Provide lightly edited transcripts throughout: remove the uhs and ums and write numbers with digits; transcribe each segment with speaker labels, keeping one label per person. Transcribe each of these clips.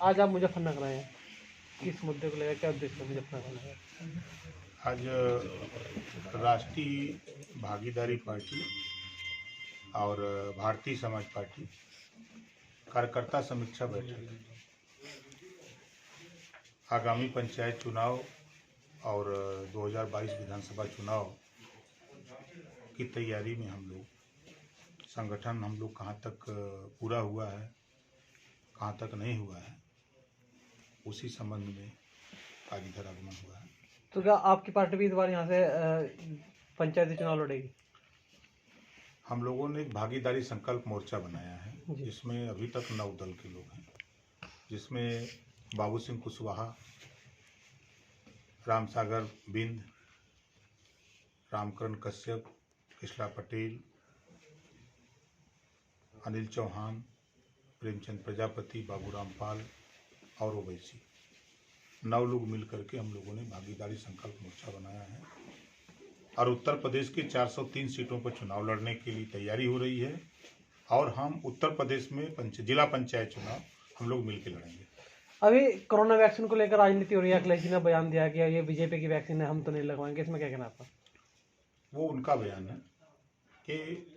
Speaker 1: आज आप मुजफ्फरनगर आए हैं, किस मुद्दे को लेकर, क्या उद्देश्य है मुजफ्फरनगर आए?
Speaker 2: आज राष्ट्रीय भागीदारी पार्टी और भारतीय समाज पार्टी कार्यकर्ता समीक्षा बैठक आगामी पंचायत चुनाव और 2022 विधानसभा चुनाव की तैयारी में हम लोग संगठन कहाँ तक पूरा हुआ है, कहाँ तक नहीं हुआ है, उसी संबंध में आज इधर आगमन हुआ है।
Speaker 1: तो क्या आपकी पार्टी भी इस बार यहाँ से पंचायती चुनाव लड़ेगी?
Speaker 2: हम लोगों ने एक भागीदारी संकल्प मोर्चा बनाया है, जिसमें अभी तक 9 दल के लोग हैं, जिसमें बाबू सिंह कुशवाहा, रामसागर बिंद, रामकरण कश्यप, कृष्णा पटेल, अनिल चौहान, प्रेमचंद प्रजापति, बाबू रामपाल और ओवैसी 9 लोग मिल करके हम लोगों ने भागीदारी संकल्प मोर्चा बनाया है और उत्तर प्रदेश की 403 सीटों पर चुनाव लड़ने के लिए तैयारी हो रही है। और हम उत्तर प्रदेश में जिला पंचायत चुनाव हम लोग मिलकर लड़ेंगे।
Speaker 1: अभी कोरोना वैक्सीन को लेकर राजनीति हो रही है, अखिलेश जी ने बयान दिया कि ये बीजेपी की वैक्सीन है, हम तो नहीं लगवाएंगे, इसमें क्या कहना आपका?
Speaker 2: वो उनका बयान है कि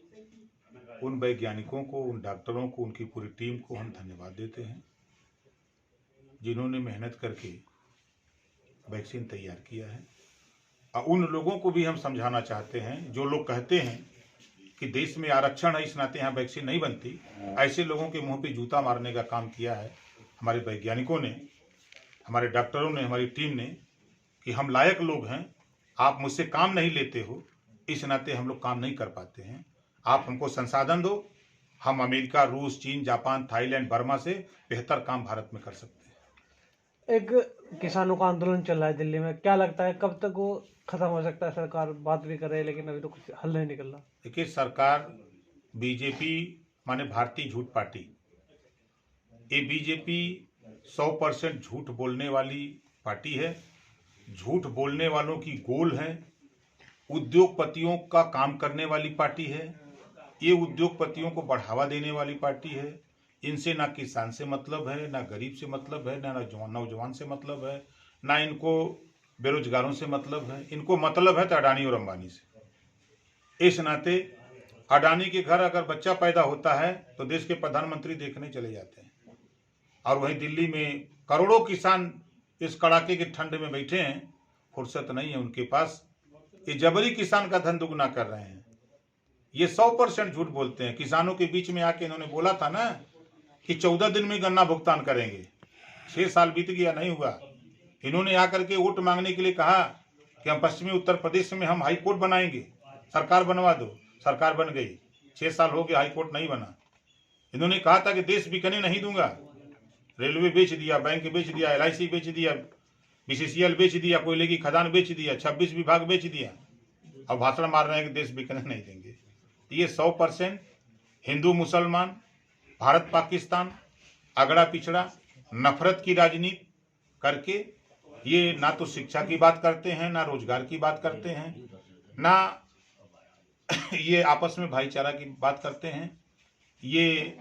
Speaker 2: उन वैज्ञानिकों को, उन डॉक्टरों को, उनकी पूरी टीम को हम धन्यवाद देते हैं जिन्होंने मेहनत करके वैक्सीन तैयार किया है। और उन लोगों को भी हम समझाना चाहते हैं जो लोग कहते हैं कि देश में आरक्षण है इस नाते यहाँ वैक्सीन नहीं बनती, ऐसे लोगों के मुंह पे जूता मारने का काम किया है हमारे वैज्ञानिकों ने, हमारे डॉक्टरों ने, हमारी टीम ने, कि हम लायक लोग हैं, आप मुझसे काम नहीं लेते हो, इस नाते हम लोग काम नहीं कर पाते हैं, आप हमको संसाधन दो, हम अमेरिका, रूस, चीन, जापान, थाईलैंड, बर्मा से बेहतर काम भारत में कर सकते हैं।
Speaker 1: एक किसानों का आंदोलन चल रहा है दिल्ली में, क्या लगता है कब तक वो खत्म हो सकता है? सरकार बात भी कर रही है लेकिन अभी तो कुछ हल नहीं निकल रहा।
Speaker 2: देखिए, सरकार बीजेपी माने भारतीय झूठ पार्टी, ये बीजेपी 100% झूठ बोलने वाली पार्टी है, झूठ बोलने वालों की गोल है, उद्योगपतियों का काम करने वाली पार्टी है, ये उद्योगपतियों को बढ़ावा देने वाली पार्टी है। इनसे ना किसान से मतलब है, ना गरीब से मतलब है, ना नौजवान से मतलब है, ना इनको बेरोजगारों से मतलब है, इनको मतलब है तो अडानी और अंबानी से। इस नाते अडानी के घर अगर बच्चा पैदा होता है तो देश के प्रधानमंत्री देखने चले जाते हैं, और वहीं दिल्ली में करोड़ों किसान इस कड़ाके की ठंड में बैठे हैं, फुर्सत नहीं है उनके पास, ये जबरी किसान का धन दुगना कर रहे हैं। ये 100% झूठ बोलते हैं। किसानों के बीच में आके इन्होंने बोला था ना कि 14 दिन में गन्ना भुगतान करेंगे, 6 साल बीत गया, नहीं हुआ। इन्होंने आकर के वोट मांगने के लिए कहा कि हम पश्चिमी उत्तर प्रदेश में हम हाई कोर्ट बनाएंगे, सरकार बनवा दो, सरकार बन गई, 6 साल हो गए, हाई कोर्ट नहीं बना। इन्होंने कहा था कि देश बिकने नहीं दूंगा, रेलवे बेच दिया, बैंक बेच दिया, LIC बेच दिया, BCCL बेच दिया, कोयले की खदान बेच दिया, 26 विभाग बेच दिया, अब भाषण मार रहे हैं कि देश बिकने नहीं देंगे। ये 100% हिंदू मुसलमान, भारत पाकिस्तान, अगड़ा पिछड़ा, नफरत की राजनीति करके ये ना तो शिक्षा की बात करते हैं, ना रोजगार की बात करते हैं, ना ये आपस में भाईचारा की बात करते हैं, ये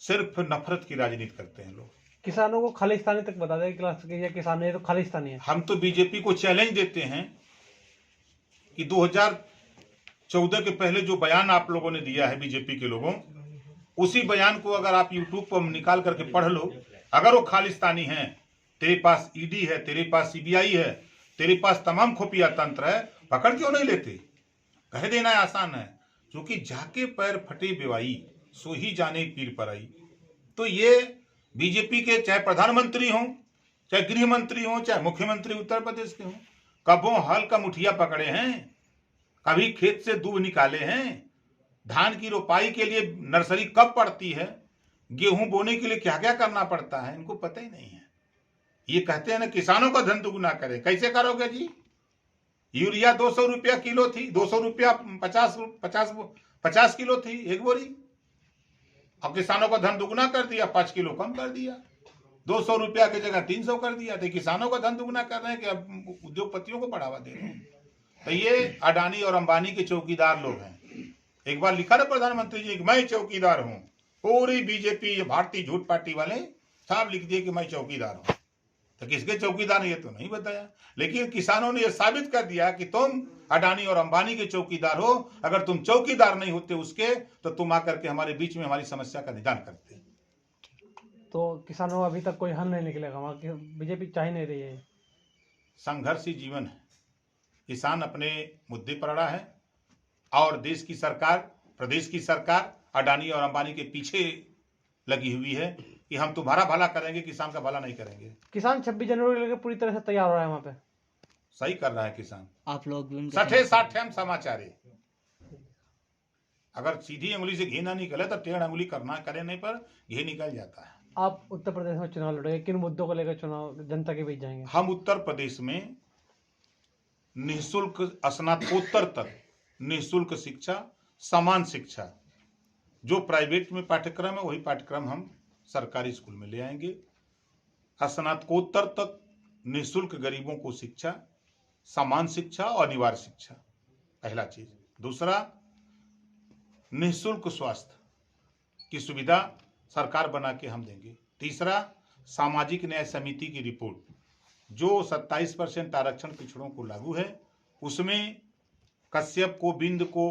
Speaker 2: सिर्फ नफरत की राजनीति करते हैं लोग।
Speaker 1: किसानों को खालिस्तानी तक बता दें कि ये किसान है तो खालिस्तानी है।
Speaker 2: हम तो बीजेपी को चैलेंज देते हैं कि 2014 के पहले जो बयान आप लोगों ने दिया है बीजेपी के लोगों, उसी बयान को अगर आप यूट्यूब पर निकाल करके पढ़ लो, अगर वो खालिस्तानी है, तेरे पास ईडी है, तेरे पास CBI है, तेरे पास तमाम खुफिया तंत्र है, पकड़ क्यों नहीं लेते? कह देना आसान है, क्योंकि जाके पैर फटे बेवाई सो ही जाने पीर पर आई। तो ये बीजेपी के चाहे प्रधानमंत्री हों, चाहे गृह मंत्री हों, चाहे मुख्यमंत्री उत्तर प्रदेश के हों, कबों हल का मुठिया पकड़े हैं, कभी खेत से दूध निकाले हैं, धान की रोपाई के लिए नर्सरी कब पड़ती है, गेहूं बोने के लिए क्या क्या करना पड़ता है, इनको पता ही नहीं है। ये कहते हैं ना किसानों का धन दुगना करें, कैसे करोगे जी? यूरिया 200 रुपया किलो थी, 200 रुपया 50 किलो थी एक बोरी, अब किसानों का धन दुगना कर दिया, 5 किलो कम कर दिया, 200 रुपया की जगह 300 कर दिया। तो किसानों का धन दुगना कर रहे हैं कि अब उद्योगपतियों को बढ़ावा दे रहे हैं। तो ये अडानी और अंबानी के चौकीदार लोग हैं। एक बार लिखा ना प्रधानमंत्री जी कि मैं चौकीदार हूं, पूरी बीजेपी भारतीय झूठ पार्टी वाले साफ लिख दिए कि मैं चौकीदार हूं। तो किसके चौकीदार है ये तो नहीं बताया, लेकिन किसानों ने यह साबित कर दिया कि तुम अडानी और अंबानी के चौकीदार हो। अगर तुम चौकीदार नहीं होते उसके, तो तुम आकर के हमारे बीच में हमारी समस्या का निदान करते।
Speaker 1: तो किसानों का अभी तक कोई हल नहीं निकलेगा, वहाँ की बीजेपी चाह ही नहीं रही है।
Speaker 2: संघर्षी जीवन है, किसान अपने मुद्दे पर अड़ा है और देश की सरकार, प्रदेश की सरकार अडानी और अंबानी के पीछे लगी हुई है कि हम तुम्हारा भला करेंगे, किसान का भला नहीं करेंगे।
Speaker 1: किसान 26 जनवरी को लेकर पूरी तरह से तैयार हो रहा है वहाँ पे।
Speaker 2: सही कर रहा है किसान।
Speaker 3: आप लोग भी उनके
Speaker 2: सठे साठे समाचार है। अगर सीधी उंगली से घी ना निकले तो टेढ़ उंगली करना करे नहीं पर घी निकल जाता है।
Speaker 1: आप उत्तर प्रदेश में चुनाव लड़ोगे, किन मुद्दों को लेकर चुनाव जनता के बीच जाएंगे?
Speaker 2: हम उत्तर प्रदेश में निःशुल्क स्नातकोत्तर तक निःशुल्क शिक्षा, समान शिक्षा, जो प्राइवेट में पाठ्यक्रम है वही पाठ्यक्रम हम सरकारी स्कूल में ले आएंगे। स्नातकोत्तर तक निःशुल्क गरीबों को शिक्षा, समान शिक्षा और अनिवार्य शिक्षा, पहला चीज। दूसरा, निःशुल्क स्वास्थ्य की सुविधा सरकार बना के हम देंगे। तीसरा, सामाजिक न्याय समिति की रिपोर्ट जो 27% आरक्षण पिछड़ों को लागू है, उसमें कश्यप को, बिंद को,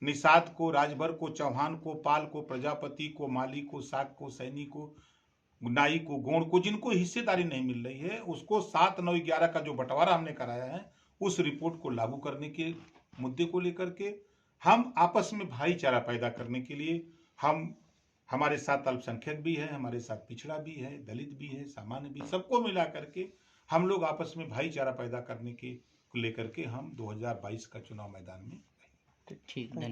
Speaker 2: निषाद को, राजभर को, चौहान को, पाल को, प्रजापति को, माली को, साग को, सैनी को, नाई को, गोंड को, जिनको हिस्सेदारी नहीं मिल रही है, उसको 7, 9, 11 का जो बंटवारा हमने कराया है, उस रिपोर्ट को लागू करने के मुद्दे को लेकर के हम आपस में भाईचारा पैदा करने के लिए, हमारे साथ अल्पसंख्यक भी है, हमारे साथ पिछड़ा भी है, दलित भी है, सामान्य भी, सबको मिला करके हम लोग आपस में भाईचारा पैदा करने के लेकर के हम 2022 का चुनाव मैदान में।
Speaker 3: ठीक, धन्यवाद।